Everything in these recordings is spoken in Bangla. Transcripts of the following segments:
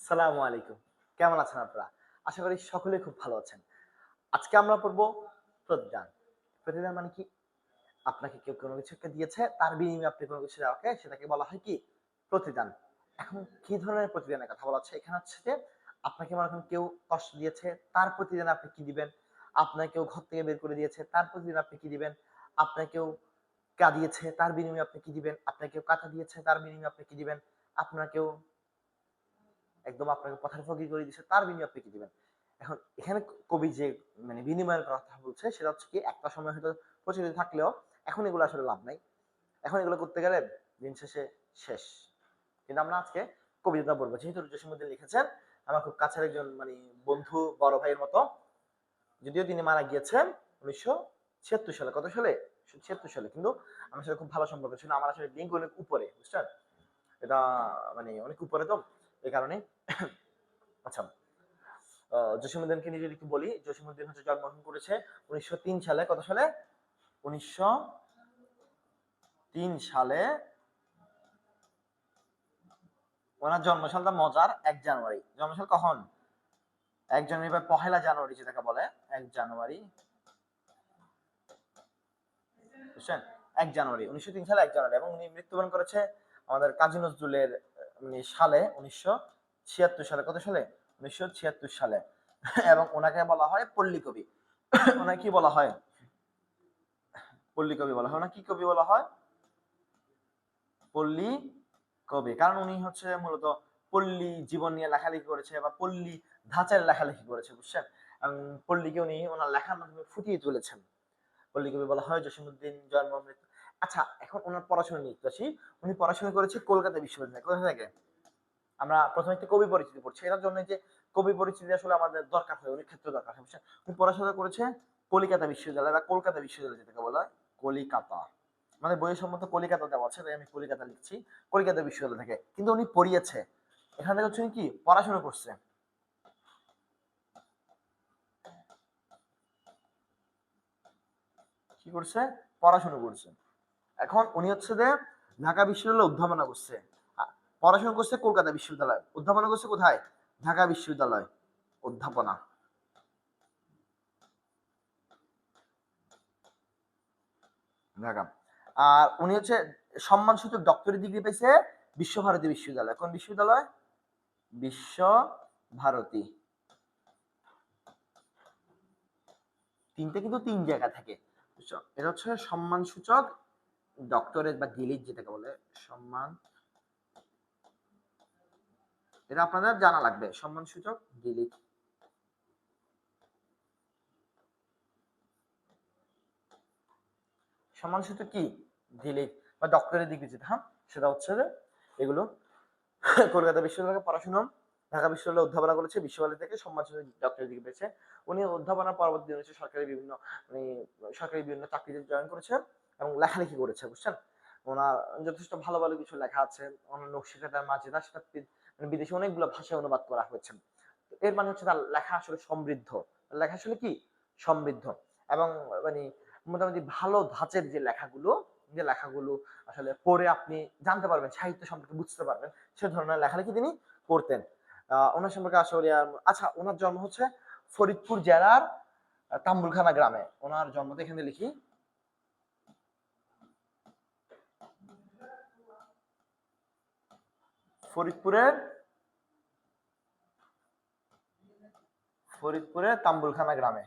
সালামু আলাইকুম। কেমন আছেন আপনারা? আশা করি সকলে খুব ভালো আছেন। আজকে আমরা পড়ব প্রতিদান। প্রতিদান মানে কি? আপনাকে কেউ কোনো কিছু একটা দিয়েছে, তার বিনিময়ে আপনি কোনো কিছু দেওয়াকে সেটাকে বলা হয় কি? প্রতিদান। এখন কি ধরনের প্রতিদানের কথা বলা হচ্ছে? এখানে হচ্ছে যে আপনাকে মনে করেন কেউ কষ্ট দিয়েছে, তার প্রতিদানে আপনি কি দিবেন? আপনাকে কেউ ঘর থেকে বের করে দিয়েছে, তার প্রতিদানে আপনি কি দিবেন? আপনাকে কেউ কাঁদিয়েছে, তার বিনিময়ে আপনি কি দিবেন? আপনাকে কেউ কথা দিয়েছে, তার বিনিময়ে আপনি কি দিবেন? আপনার কেউ একদম আপনাকে পথের ফাঁকি করে দিচ্ছে, তার বিনিময়ে আপনি কি দিবেন? এখন এখানে কবি যে বিনিময়ের কথা বলছে সেটা হচ্ছে কি একটা সময় হয়তো প্রচলিত থাকলেও এখন এগুলো আসলে লাভ নাই। এখন এগুলো করতে গেলে দিন শেষে শেষ। কিন্তু আমরা আজকে কবিতা পড়বো। যেহেতু জসীমউদ্দীন লিখেছেন, আমার খুব কাছের একজন বন্ধু, বড় ভাইয়ের মতো। যদিও তিনি মারা গিয়েছেন ১৯৭৬ সালে। কত সালে? ৭৬ সালে। কিন্তু আমার সাথে খুব ভালো সম্পর্ক ছিল। আমার আসলে লিঙ্ক অনেক উপরে, বুঝছেন? এটা অনেক উপরে তো এই কারণে। আচ্ছা, জসীমউদ্দীনকে নিয়ে যদি একটু বলি, জসীমউদ্দীন হচ্ছে জন্মগ্রহণ করেছে ১৯০৩ সালে। কত সালে? ১৯০৩ সালে। ওনার জন্মসালটা মজার, ১ জানুয়ারি। জন্মসাল কখন? ১ জানুয়ারি বা পহেলা জানুয়ারি যেটাকে বলে। ১ জানুয়ারি, বুঝছেন? ১ জানুয়ারি ১৯০৩ সালে ১ জানুয়ারি, এবং উনি মৃত্যুবরণ করেছে আমাদের কাজী নজরুলের সালে ১৯৭৬ সালে। কত সালে? ১৯৭৬ সালে। এবং ওনাকে বলা হয় পল্লী কবি। ওনাকে কি বলা হয়? পল্লী কবি বলা হয়। ওনাকে কি কবি বলা হয়? পল্লী কবি। কারণ উনি হচ্ছে মূলত পল্লী জীবন নিয়ে লেখালেখি করেছে বা পল্লী ধাঁচের লেখালেখি করেছে, বুঝছেন? এবং পল্লীকে উনি ওনার লেখার মাধ্যমে ফুটিয়ে তুলেছেন। পল্লী কবি বলা হয়। জসীমউদ্দীন জন্ম মৃত্যু। আচ্ছা, এখন ওনার পড়াশোনা নিয়ে একটু আসি। উনি পড়াশোনা করেছে কলকাতা বিশ্ববিদ্যালয়ে। কোথা থেকে? আমরা প্রথমে একটু কবি পরিচিতি পড়ছি। এটার জন্য যে কবি পরিচিতি আসলে আমাদের দরকার হয়, অনেক ক্ষেত্রে দরকার হয়, বুঝছেন? উনি পড়াশোনা করেছে কলিকাতা বিশ্ববিদ্যালয় বা কলকাতা বিশ্ববিদ্যালয় যেটাকে বলা হয়। কলিকাতা। মানে বইয়ের সম্মত কলিকাতা দেওয়া আছে, তাই আমি কলিকাতা লিখছি। কলিকাতা বিশ্ববিদ্যালয় থেকে। কিন্তু উনি পড়িয়েছে। এখান থেকে হচ্ছে উনি কি? পড়াশোনা করছে। কি করছে? পড়াশোনা করছে। এখন উনি হচ্ছে যে ঢাকা বিশ্ববিদ্যালয়ে অধ্যাপনা করছে। পড়াশোনা করছে কলকাতা বিশ্ববিদ্যালয়। অধ্যাপনা করছে কোথায়? ঢাকা বিশ্ববিদ্যালয়। অধ্যাপনা। ঢাকা। আর উনি হচ্ছে সম্মানসূচক ডক্টরেট ডিগ্রি পেয়েছে বিশ্বভারতী বিশ্ববিদ্যালয়। কোন বিশ্ববিদ্যালয়? বিশ্ব ভারতী। তিনটে কিন্তু ৩ জায়গা থেকে। বুঝছো? এটা হচ্ছে সম্মানসূচক ডক্টরেট বা ডিলিট যেটাকে বলে। সম্মান, এটা আপনাদের জানা লাগবে। সম্মানসূচক ডিলিট। সম্মানসূচক কি? ডিলিট বা ডক্টরেট ডিগ্রি যেটা, হ্যাঁ? সেটা হচ্ছে যে এগুলো কলকাতা বিশ্ববিদ্যালয়ে পড়াশোনা, ঢাকা বিশ্ববিদ্যালয়ে অধ্যাপনা করেছে, বিশ্ববিদ্যালয় থেকে সম্মানসূচক ডক্টরেট ডিগ্রি পেয়েছে। উনি অধ্যাপনার পরবর্তী দিনে হচ্ছে মানে সরকারি বিভিন্ন চাকরিতে জয়েন করেছে এবং লেখালেখি করেছে, বুঝছেন? ওনার যথেষ্ট ভালো ভালো কিছু লেখা আছে। ওনার নকশিকাঁথা মাজেদা সেটা বিদেশে অনেকগুলো ভাষায় অনুবাদ করা হয়েছে। এর মানে হচ্ছে তার লেখা আসলে সমৃদ্ধ। লেখা আসলে কি? সমৃদ্ধ। এবং মানে মোটামুটি ভালো ধাঁচের যে লেখাগুলো আসলে পড়ে আপনি জানতে পারবেন, সাহিত্য সম্পর্কে বুঝতে পারবেন, সে ধরনের লেখালেখি তিনি করতেন। ওনার সম্পর্কে আসলে আচ্ছা, ওনার জন্ম হচ্ছে ফরিদপুর জেলার তাম্বুলখানা গ্রামে। ওনার জন্ম তো এখানে লিখি। ফরিদপুরের ফরিদপুরের তাম্বুলখানা গ্রামে।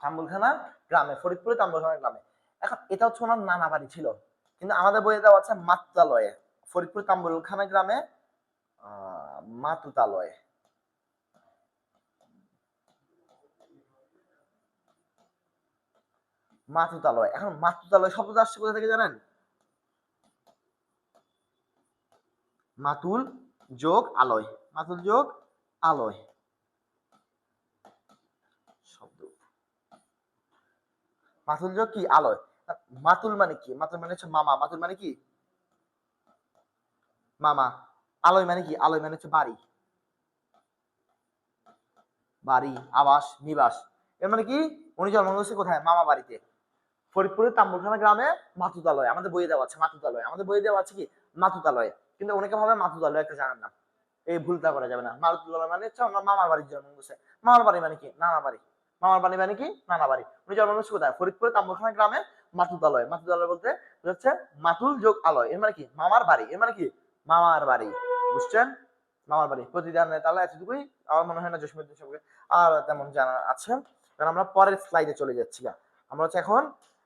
তাম্বুলখানা গ্রামে, ফরিদপুরে তাম্বুলখানা গ্রামে। এখন এটা হচ্ছে ওনার নানা বাড়ি ছিল, কিন্তু আমাদের বইয়ে দেওয়া আছে মাতুতালয়ে। ফরিদপুর তাম্বুলখানা গ্রামে মাতুতালয়। মাতুতালয়। এখন মাতুতালয় শব্দটা আসছে কোথা থেকে জানেন? মাতুল যোগ আলয়। মাতুল যোগ আলয় শব্দ। মাতুল যোগ কি? আলয়। মাতুল মানে কি? মাতুল মানে হচ্ছে মামা। মাতুল মানে কি? মামা। আলয় মানে কি? আলয় মানে হচ্ছে বাড়ি। বাড়ি, আবাস, নিবাস। এর মানে কি উনি জন্মগ্রহণ করেছে কোথায়? মামা বাড়িতে, ফরিদপুরের তাম্বুখানা গ্রামে মাতুতালয়। আমাদের বইয়ে দেওয়া আছে মাতুতালয়, আমাদের বইয়ে দেওয়া আছে কি মাতুতালয়, কিন্তু অনেকে ভাবে মাতুতালয় একটা জানার নাম। এই ভুলটা করা যাবে না। মাতুতালয় মানে হচ্ছে আমার মামার বাড়ির জন্মগ্রহণ করছে। মামার বাড়ি মানে কি? নানা বাড়ি। মামার বাড়ি মানে কি? নানা বাড়ি। উনি জন্মগ্রহণ করছে কোথায়? ফরিদপুরের তাম্বুখানা গ্রামে মাতুতালয়। মাতুতালয় বলতে হচ্ছে মাতুল যোগ আলয়, এর মানে কি মামার বাড়ি, এর মানে কি মামার বাড়ি। বুঝছেন? মামার বাড়ি প্রতিদানে, তাহলে এতটুকুই আমার মনে হয় না জসীমউদ্দিন সবকে আর তেমন জানা আছে। কারণ আমরা পরের স্লাইডে চলে যাচ্ছি। আমরা হচ্ছে এখন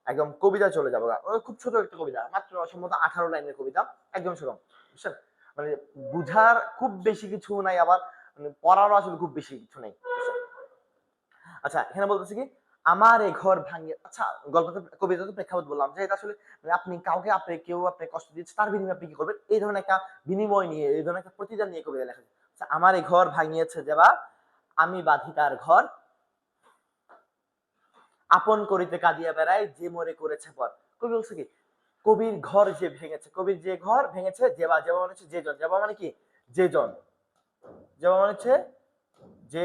একদম কবিতা চলে যাবো। খুব ছোট একটা কবিতা, মাত্র সম্ভবত 18 লাইনের কবিতা, একদম ছোট। বুঝছেন? মানে বুঝার খুব বেশি কিছু নাই, আবার পড়ারও আসলে খুব বেশি কিছু নেই। আচ্ছা, এখানে বলতেছি কি আমার এই ঘর ভাঙিয়ে, আচ্ছা গল্পটা কবিতা তো প্রেক্ষাপট বললাম যে এটা আসলে আপনি কাউকে কেউ আপনি কষ্ট দিচ্ছে, তার বিনিময়ে আপনি কি করবেন, এই ধরনের একটা বিনিময় নিয়ে, এই ধরনের একটা প্রতিদান নিয়ে কবিতা লেখা। আচ্ছা, আমার এই ঘর ভাঙিয়েছে দেবা, আমি বাঁধি তার ঘর, আপন করিতে কাঁদিয়া বেড়ায়, যে মরে করেছে পর। কবি বলছে কি কবির ঘর যে ভেঙেছে, কবির যে ঘর ভেঙেছে, যেবা, যেবা মানে হচ্ছে যে জন, যেবা মানে কি যে জন, যেবা মানে হচ্ছে যে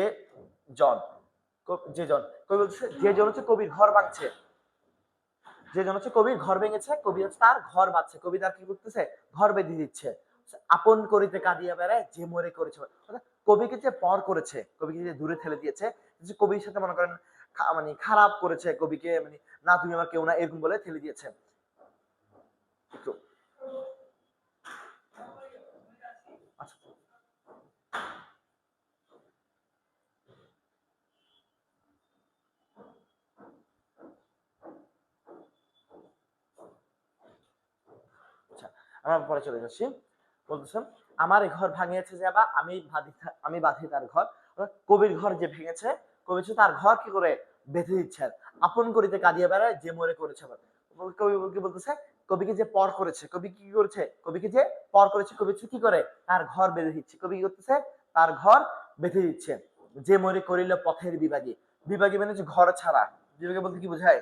জন, যে জন। কবি বলছে যে জন হচ্ছে কবির ঘর ভাঙছে, যে জন হচ্ছে কবির ঘর ভেঙেছে, কবি হচ্ছে তার ঘর বাঁধছে, কবি তার কি করতেছে ঘর বেঁধে দিচ্ছে। আপন করিতে কাঁদিয়া বেড়ায়, যে মরে করেছে। কবিকে যে পর করেছে, কবিকে যে দূরে ঠেলে দিয়েছে, যে কবির সাথে মনে করেন মানে খারাপ করেছে কবিকে, মানে না তুমি আমার কেউ না এরকম বলে ঠেলে দিয়েছে। একটু আচ্ছা, আচ্ছা আমরা পরে চলে যাচ্ছি। বলতেছেন আমার এই ঘর ভাঙিয়েছে যাবা, আমি বাঁধি তার ঘর। কবির ঘর যে ভেঙেছে, কবি হচ্ছে তার ঘর কি করে বেঁধে দিচ্ছেন। আপন করিতে কাঁদিয়া বেড়ায়, যে মরে করেছে। কবি কি বলতেছে, কবিকে যে পর করেছে, কবি কি করেছে, কবিকে যে পর করেছে, কবি কি করে তার ঘর বেঁধে দিচ্ছে। কবি কি করতেছে তার ঘর বেঁধে দিচ্ছে। যে মরে করিল পথের বিভাগী, বিভাগী মানে হচ্ছে ঘর ছাড়া। বিভাগী বলতে কি বোঝায়?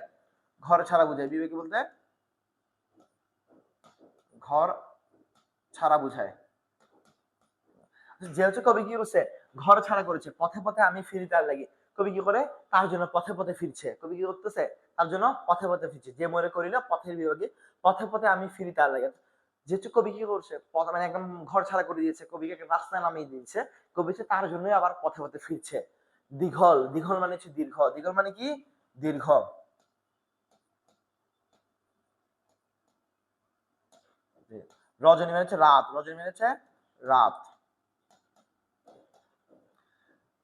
ঘর ছাড়া বোঝায়। বিভাগী বলতে ঘর ছাড়া বোঝায়। যে হচ্ছে কবি কি করছে ঘর ছাড়া করেছে, পথে পথে আমি ফিরি তার লাগি। কবি কি করে তার জন্য পথে পথে ফিরছে, কবি কি করতেছে তার জন্য পথে পথে ফিরছে। যে মরে করিল পথের বিভাগে, পথে পথে আমি ফিরি তার লাগে। যেহেতু কবি কি করছে মানে একদম ঘর ছাড়া করে দিয়েছে, কবিকে রাস্তায় নামিয়ে দিয়েছে, কবি হচ্ছে তার জন্যই আবার পথে পথে ফিরছে। দীঘল, দীঘল মানে হচ্ছে দীর্ঘ, দীঘল মানে কি দীর্ঘ। রজনী মানে হচ্ছে রাত, রজনী মানে হচ্ছে রাত।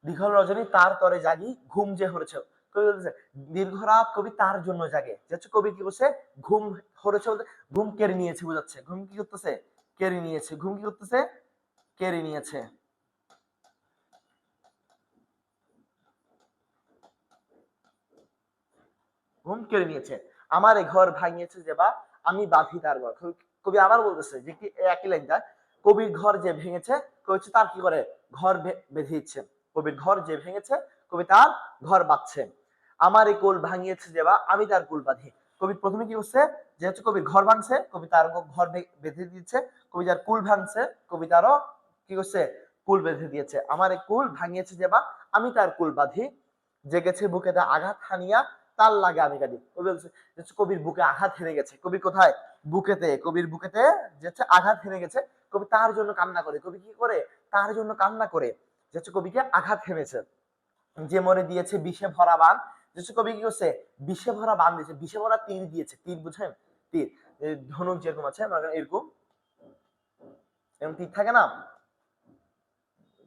দীঘল রজনী তার তরে জাগি, ঘুম যে হরেছে। কবি বলতেছে দীর্ঘ রাত কবি তার জন্য জাগে। যে কবি কি করছে ঘুম হরেছে বলতে ঘুম কেড়ে নিয়েছে বোঝাচ্ছে। ঘুম কি করতেছে কেড়ে নিয়েছে, ঘুম কি করতেছে কেড়ে নিয়েছে। ঘুম কেড়ে নিয়েছে। আমার এই ঘর ভাঙিয়েছে যে বা, আমি বাঁধি তার ঘর। কবি আবার বলতেছে যে কি একই লাইনটা, কবির ঘর যে ভেঙেছে, কবি হচ্ছে তার কি করে ঘর বেঁধে দিচ্ছে। কবির ঘর যে ভেঙেছে, কবি তার ঘর বাঁধছে। আমার এই কোল ভাঙিয়েছে যে বা, আমি তার কুল বাঁধি। কবি প্রথমে কি করছে যে হচ্ছে কবির ঘর ভাঙছে, কবি তার ঘর বেঁধে দিচ্ছে। কবি যার কুল ভাঙছে, কবি তারও কি করছে কুল বেঁধে দিয়েছে। আমার এই কুল ভাঙিয়েছে যে বা, আমি তার কুল বাঁধি। জেগেছে বুকেতে আঘাত হানিয়া, তার লাগে আমি কাঁদি। কবি বলছে কবির বুকে আঘাত হেরে গেছে, কবি কোথায় বুকেতে, কবির বুকেতে যে হচ্ছে আঘাত হেরে গেছে, কবি তার জন্য কান্না করে। কবি কি করে তার জন্য কান্না করে, যে হচ্ছে কবিকে আঘাত হেরেছে। যে মরে দিয়েছে বিষে ভরা বান, যে হচ্ছে কবি কি করছে বিষে ভরা বান দিয়েছে, বিষে ভরা তীর দিয়েছে। তীর বুঝেন? তীর ধনুক যেরকম আছে এরকম, এরকম তীর থাকে না,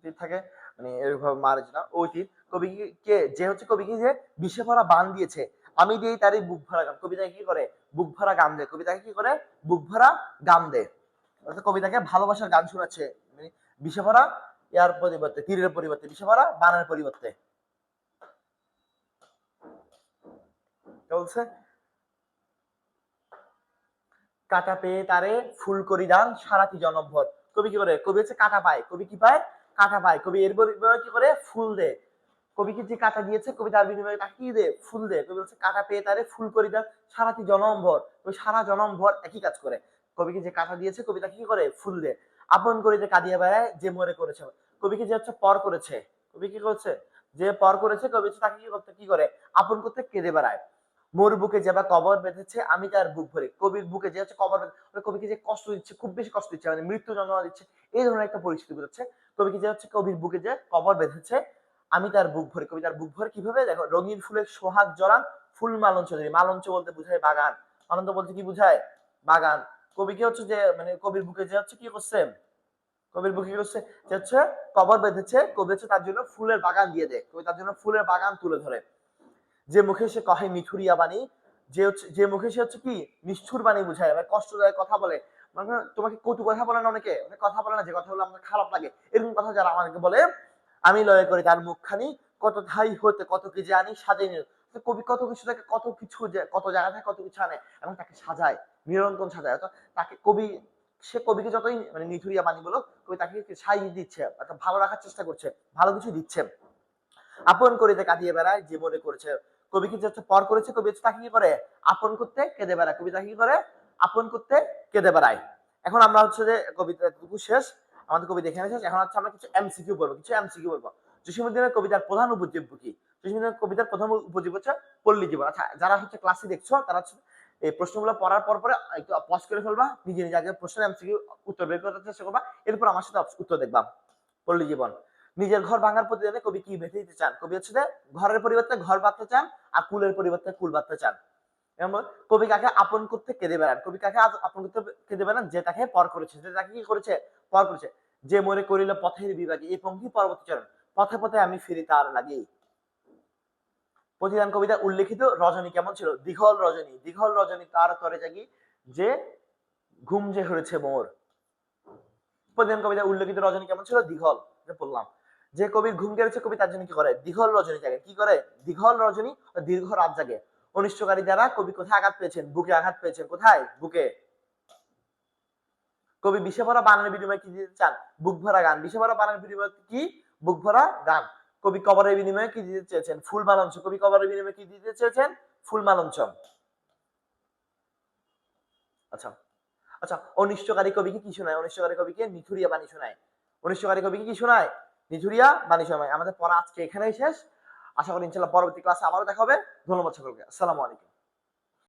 তীর থাকে মানে এরকম মারে না ওই তীর। কবি কে যে হচ্ছে কবি কি যে বিষে ভরা বান দিয়েছে, আমি দিই তারই বুক ভরা গান। কবিতাকে কি করে বুক ভরা গান দেয়, কবিতাকে কি করে বুক ভরা গান দেয়। অর্থাৎ কবিতাকে ভালোবাসার গান শোনাচ্ছে, মানে বিষে ভরা ইয়ার পরিবর্তে, তীরের পরিবর্তে বিষে ভরা বানের পরিবর্তে। বলছে কাটা পেয়ে তারে ফুল করি দান, সারাটি জনমভর। কবি কি করে কবি হচ্ছে কাটা পায়, কবি কি পায় কাটা পায়, কবি এর বিনিময়ে কি করে ফুল দেয়। কবিকে যে কাটা দিয়েছে, কবি তার বিনিময়ে তাকে কি দেয় ফুল দেয়। কবি বলছে কাটা পেয়ে তারে ফুল করি দান, সারাটি জনমভর। কবি সারা জনমভর একই কাজ করে। কবিকে যে কাটা দিয়েছে, কবি তাকে কি করে ফুল দেয়। আপন করিতে কাঁদিয়া বেড়ায়, যে মরে করেছে। কবিকে যে হচ্ছে পর করেছে, কবি কি করছে যে পর করেছে কবি হচ্ছে তাকে কি করে আপন করতে কেঁদে বেড়ায়। মোর বুকে যে বা কবর বেঁধেছে আমি তার বুক ভরে, কবির বুকে যে হচ্ছে কবর কবিকে যে কষ্ট দিচ্ছে, খুব বেশি কষ্ট দিচ্ছে, মানে মৃত্যু যন্ত্রণা দিচ্ছে, এই ধরনের একটা পরিস্থিতি বোঝাচ্ছে। কবিকে যে হচ্ছে কবির বুকে যে কবর বেঁধেছে আমি তার বুক ভরে, কবি তার বুক ভরে কিভাবে দেখো, রঙিন ফুলের সোহাগ জড়ান ফুল মালঞ্চ ধরি, মালঞ্চ বলতে বোঝায় বাগান, মালঞ্চ বলতে কি বোঝায় বাগান। কবিকে হচ্ছে যে মানে কবির বুকে যে হচ্ছে কি করছে, কবির বুকে কি করছে যে হচ্ছে কবর বেঁধেছে, কবি হচ্ছে তার জন্য ফুলের বাগান দিয়ে দেয়, কবি তার জন্য ফুলের বাগান তুলে ধরে। যে মুখে সে কহে মিঠুরিয়া বাণী, যে হচ্ছে যে মুখে সে হচ্ছে কি নিষ্ঠুর বাণী বুঝায়, মানে কষ্টদায়ক কথা বলে, মানে তোমাকে কটু কথা বলে না, অনেকে অনেক কথা বলে না, যে কথাগুলো আমাদের খারাপ লাগে, এরকম কথা যারা আমাদেরকে বলে, আমি লয় করি তার মুখখানি, কত ধাই হতে কত কি জানি সাজাই। কবি কত কিছু থেকে কত কিছু, কত জায়গা থেকে কত কিছু আনে এবং তাকে সাজায়, নিরন্তর সাজায়। তাকে কবি, সে কবিকে যতই মানে নিঠুরিয়া বাণী বলো, কবি তাকে সাজিয়ে দিচ্ছে, অর্থাৎ ভালো রাখার চেষ্টা করছে, ভালো কিছু দিচ্ছে। আপন করিতে কাঁদিয়ে বেড়ায় যে মনে করেছে, কবি কি হচ্ছে পর করেছে, কবি হচ্ছে তাকে কি করে আপন করতে কেঁদে বেড়ায়, কবি তাকে কি করে আপন করতে কেঁদে বেড়ায়। এখন আমরা হচ্ছে যে কবিতাটুকু শেষ, আমাদের কবি দেখে শেষ, এখন হচ্ছে আমরা কিছু এমসিকিউ বলবো, কিছু এমসিকিউ বলবো। জসীমউদ্দিনের কবিতার প্রধান উপজীব্য কি? জসীমউদ্দিনের কবিতার প্রধান উপজীব্য হচ্ছে পল্লী জীবন। আচ্ছা, যারা হচ্ছে ক্লাসে দেখছো তারা হচ্ছে এই প্রশ্নগুলো পড়ার পর পরে একটু পজ করে ফেলবা, নিজে নিজে আগে প্রশ্নের এমসিকিউ উত্তর বের করতে চেষ্টা করবা, এরপর আমার সাথে উত্তর দেখবা। পল্লী জীবন। নিজের ঘর ভাঙার প্রতিদানে কবি কি বেঁধে দিতে চান? কবি হচ্ছে যে ঘরের পরিবর্তে ঘর বাঁধতে চান, আর কুলের পরিবর্তে কুল বাঁধতে চান। কবি কাকে আপন করতে কেঁদে বেড়ান? কবি কাকে আপন করতে কেঁদে বেড়ান? যে তাকে পর করেছে, যে তাকে কি করেছে পর করেছে। যে মনে করিল পথের বিভাগে, এই পঙ্ক্তি পরবর্তী চরণ, পথে পথে আমি ফিরি তার লাগি। প্রতিদান কবিতা উল্লেখিত রজনী কেমন ছিল? দীঘল রজনী, দীঘল রজনী তার তরে জাগি, যে ঘুম যে হয়েছে মোর। প্রতিদান কবিতা উল্লেখিত রজনী কেমন ছিল? দীঘল, বললাম। যে কবির ঘুম কেড়েছে কবি তার জন্য কি করে? দীঘল রজনী জাগে। কি করে? দীঘল রজনী, দীর্ঘ রাত জাগে। অনিষ্টকারী দ্বারা কবি কোথায় আঘাত পেয়েছেন? বুকে আঘাত পেয়েছেন। কোথায়? বুকে। কবি বিষে ভরা বানের বিনিময়ে কি দিতে চান? বুক ভরা গান। বিষে ভরা বানের বিনিময়ে কি? বুক ভরা গান। কবি কবরের বিনিময়ে কি দিতে চেয়েছেন? ফুল মালঞ্চ। কবি কবরের বিনিময়ে কি দিতে চেয়েছেন? ফুল মালঞ্চ। আচ্ছা আচ্ছা, অনিষ্টকারী কবিকে কি শোনায়? অনিষ্টকারী কবিকে নিঠুরিয়া বাণী শোনায়। অনিষ্টকারী কবিকে কি শোনায়? নিঠুরিয়া বাণী শোনায়। আমাদের পড়া আজকে এখানেই শেষ। আশা করি ইনশাআল্লাহ পরবর্তী ক্লাসে আবারও দেখা হবে। ধন্যবাদ সকলকে। আসসালামু আলাইকুম।